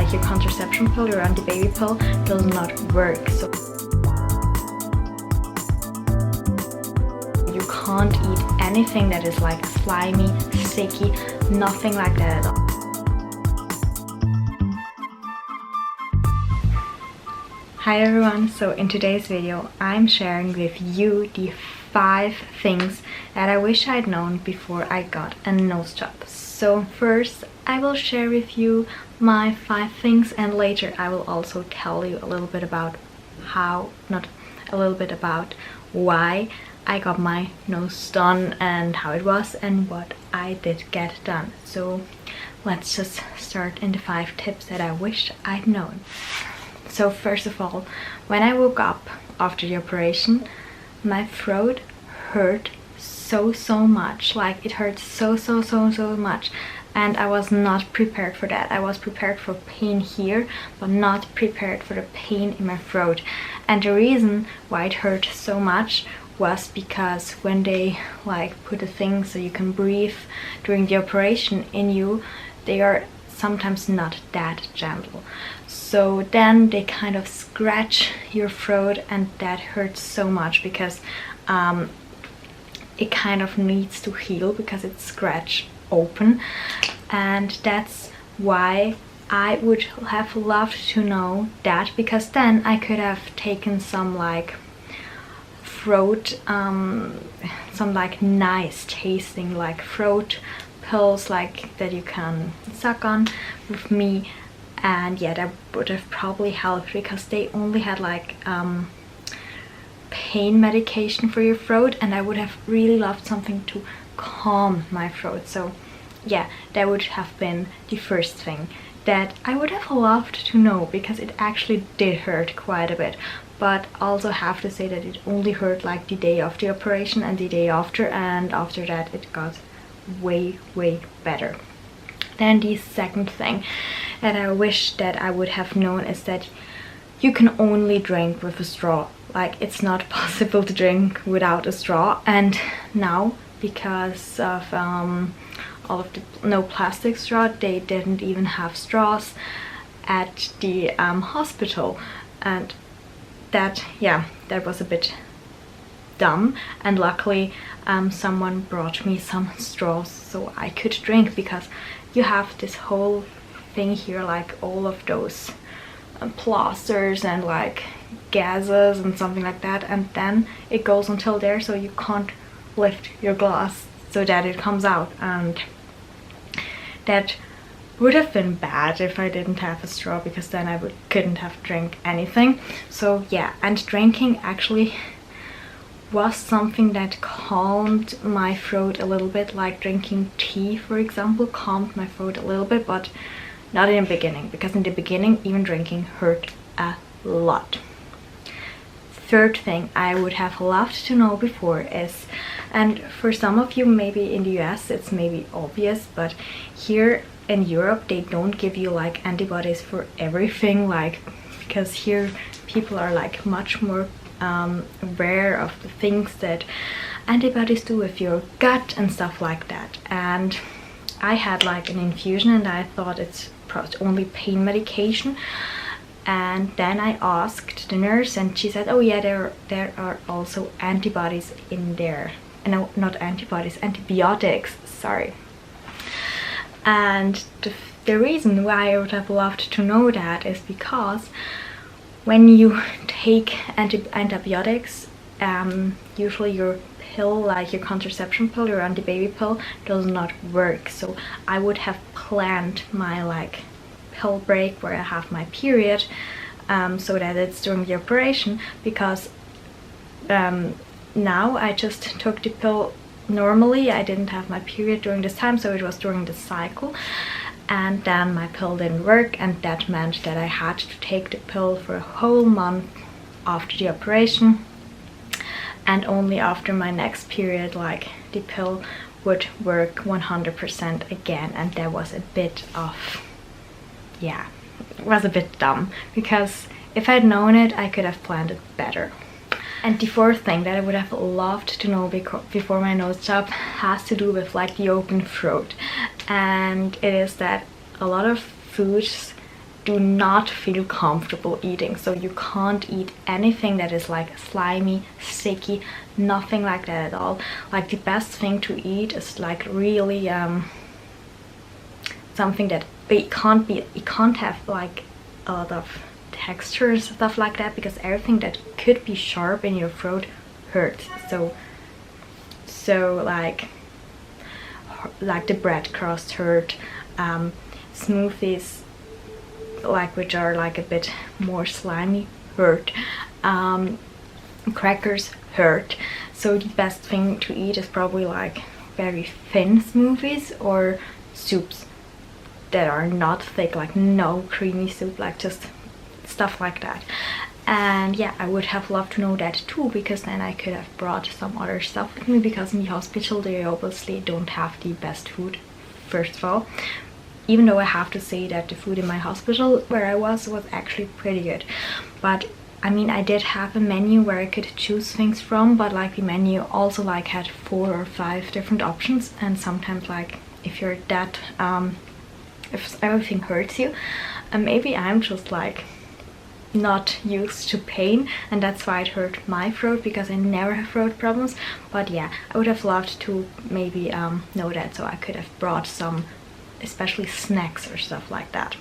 like your contraception pill, your anti-baby pill, does not work. So you can't eat anything that is like slimy, sticky, nothing like that at all. Hi everyone, so in today's video I'm sharing with you the 5 things that I wish I'd known before I got a nose job. So first I will share with you my 5 things, and later I will also tell you a little bit about why I got my nose done and how it was and what I did get done. So let's just start in the 5 tips that I wish I'd known. So first of all, when I woke up after the operation, my throat hurt so much. Like it hurt so much, and I was not prepared for that. I was prepared for pain here, but not prepared for the pain in my throat. And the reason why it hurt so much was because when they like put a thing so you can breathe during the operation in you, they are sometimes not that gentle. So then they kind of scratch your throat, and that hurts so much because it kind of needs to heal because it's scratched open. And that's why I would have loved to know that, because then I could have taken some like throat, some like nice tasting like throat pills like that you can suck on with me. And yeah, that would have probably helped because they only had like pain medication for your throat, and I would have really loved something to calm my throat. So yeah, that would have been the first thing that I would have loved to know, because it actually did hurt quite a bit. But also have to say that it only hurt like the day of the operation and the day after, and after that it got way better. Then the second thing that I wish that I would have known is that you can only drink with a straw. Like it's not possible to drink without a straw. And now, because of all of the no plastic straw, they didn't even have straws at the hospital, and that was a bit dumb. And luckily someone brought me some straws so I could drink, because you have this whole thing here, like all of those plasters and like gases and something like that, and then it goes until there, so you can't lift your glass so that it comes out. And that would have been bad if I didn't have a straw, because then I couldn't have drank anything. So yeah, and drinking actually was something that calmed my throat a little bit. Like drinking tea, for example, calmed my throat a little bit, but not in the beginning, because in the beginning even drinking hurt a lot. Third thing I would have loved to know before is, and for some of you maybe in the US it's maybe obvious, but here in Europe they don't give you like antibodies for everything, like because here people are like much more aware of the things that antibodies do with your gut and stuff like that. And I had like an infusion, and I thought it's only pain medication. And then I asked the nurse, and she said, oh yeah, there are also antibodies in there. No, not antibodies, antibiotics, sorry. And the reason why I would have loved to know that is because when you take antibiotics, usually your pill, like your contraception pill, your anti-baby pill, does not work. So I would have planned my like pill break where I have my period, so that it's during the operation, because now I just took the pill normally. I didn't have my period during this time, so it was during the cycle. And then my pill didn't work, and that meant that I had to take the pill for a whole month after the operation, and only after my next period like the pill would work 100% again. And that was a bit of, yeah, it was a bit dumb, because if I'd known it I could have planned it better. And the fourth thing that I would have loved to know before my nose job has to do with like the open throat. And it is that a lot of foods do not feel comfortable eating. So you can't eat anything that is like slimy, sticky, nothing like that at all. Like the best thing to eat is like really something that it can't have like a lot of textures, stuff like that, because everything that could be sharp in your throat hurts. So like the bread crust hurt, smoothies like which are like a bit more slimy hurt, crackers hurt. So the best thing to eat is probably like very thin smoothies or soups that are not thick, like no creamy soup, like just stuff like that. And yeah, I would have loved to know that too, because then I could have brought some other stuff with me, because in the hospital they obviously don't have the best food, first of all. Even though I have to say that the food in my hospital where I was actually pretty good. But I mean, I did have a menu where I could choose things from, but like the menu also like had 4 or 5 different options, and sometimes like if you're that if everything hurts you, and maybe I'm just like not used to pain, and that's why it hurt my throat, because I never have throat problems. But yeah, I would have loved to maybe know that, so I could have brought some, especially snacks or stuff like that.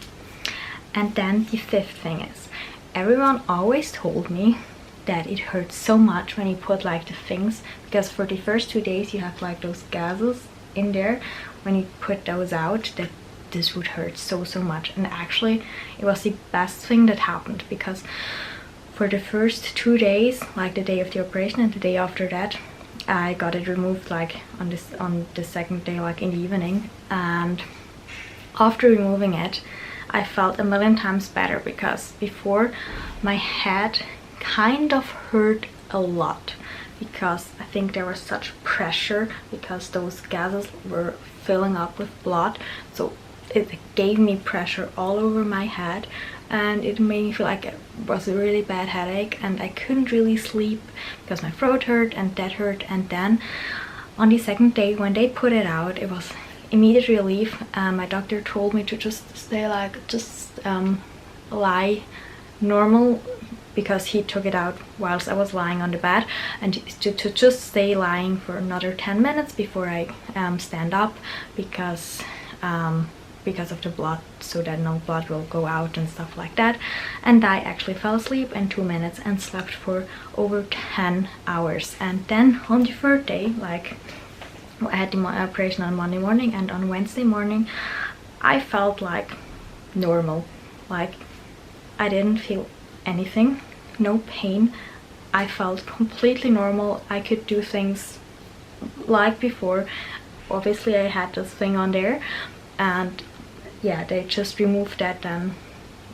And then the 5th thing is, everyone always told me that it hurts so much when you put like the things, because for the first 2 days you have like those gases in there. When you put those out, that this would hurt so much. And actually it was the best thing that happened, because for the first 2 days, like the day of the operation and the day after that, I got it removed like on the 2nd day, like in the evening. And after removing it, I felt a million times better, because before my head kind of hurt a lot, because I think there was such pressure, because those gases were filling up with blood. So it gave me pressure all over my head, and it made me feel like it was a really bad headache, and I couldn't really sleep because my throat hurt and that hurt. And then on the 2nd day, when they put it out, it was immediate relief. My doctor told me to just stay like, lie normal, because he took it out whilst I was lying on the bed, and to just stay lying for another 10 minutes before I stand up, because of the blood, so that no blood will go out and stuff like that. And I actually fell asleep in 2 minutes and slept for over 10 hours. And then on the 3rd day, like I had the operation on Monday morning, and on Wednesday morning I felt like normal. Like I didn't feel anything, no pain. I felt completely normal. I could do things like before. Obviously I had this thing on there, and yeah, they just removed that then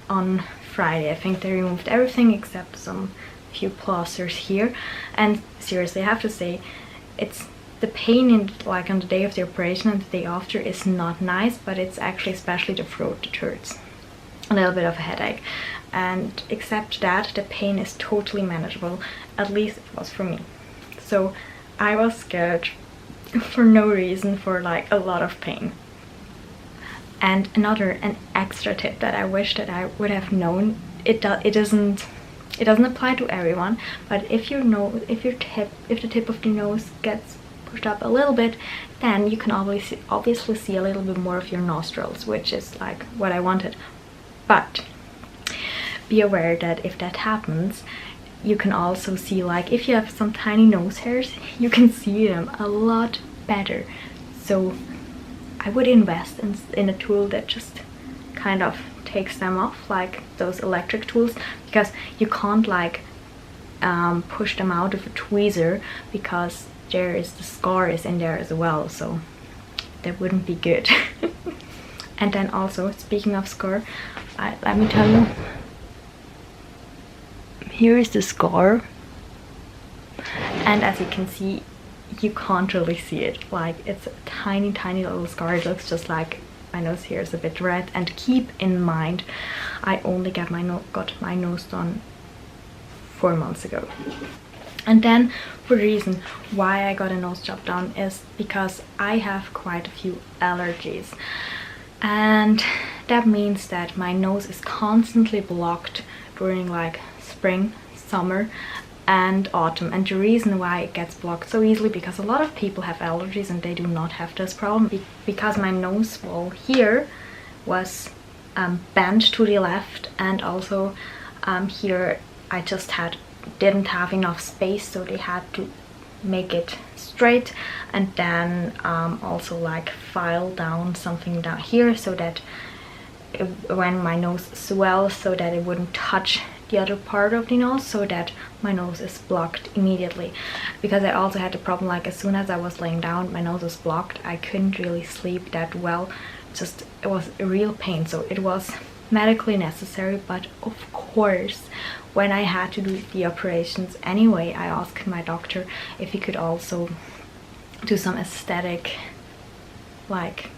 on Friday. I think they removed everything except some few plasters here. And seriously, I have to say, it's the pain in like on the day of the operation and the day after is not nice, but it's actually especially the throat that hurts, a little bit of a headache. And except that, the pain is totally manageable. At least it was for me. So I was scared for no reason, for like a lot of pain. And an extra tip that I wish that I would have known, it doesn't apply to everyone, but if the tip of the nose gets pushed up a little bit, then you can obviously see a little bit more of your nostrils, which is like what I wanted. But be aware that if that happens, you can also see, like if you have some tiny nose hairs, you can see them a lot better. So I would invest in a tool that just kind of takes them off, like those electric tools, because you can't like push them out with a tweezer, because the scar is in there as well, so that wouldn't be good. And then also, speaking of scar, let me tell you, here is the scar, and as you can see, you can't really see it. Like it's a tiny little scar. It looks just like my nose here is a bit red. And keep in mind, I only got my nose done 4 months ago. And then for the reason why I got a nose job done is because I have quite a few allergies. and that means that my nose is constantly blocked during like spring, summer and autumn. And the reason why it gets blocked so easily, because a lot of people have allergies and they do not have this problem, because my nose wall here was bent to the left, and also here I just didn't have enough space, so they had to make it straight, and then also like file down something down here so that when my nose swells, so that it wouldn't touch the other part of the nose, so that my nose is blocked immediately. Because I also had the problem, like as soon as I was laying down, my nose was blocked. I couldn't really sleep that well. Just, it was a real pain, so it was medically necessary. But of course, when I had to do the operations anyway, I asked my doctor if he could also do some aesthetic like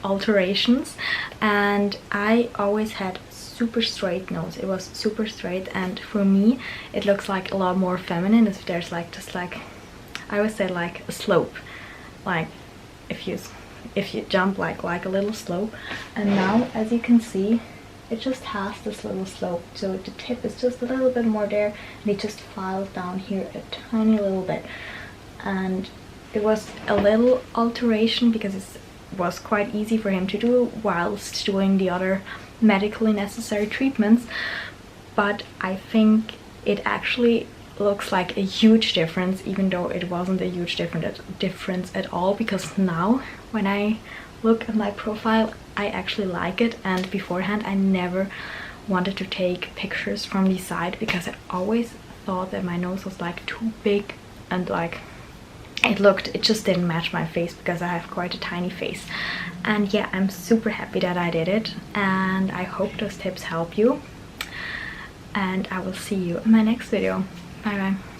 alterations, and I always had super straight nose. It was super straight, and for me it looks like a lot more feminine if there's like just like, I would say like a slope, like if you jump like a little slope. And now, as you can see, it just has this little slope, so the tip is just a little bit more there, and it just files down here a tiny little bit. And it was a little alteration because it was quite easy for him to do whilst doing the other medically necessary treatments, but I think it actually looks like a huge difference, even though it wasn't a huge difference at all, because now when I look at my profile, I actually like it. And beforehand I never wanted to take pictures from the side because I always thought that my nose was like too big, and like it just didn't match my face because I have quite a tiny face. And yeah, I'm super happy that I did it, and I hope those tips help you, and I will see you in my next video. Bye bye.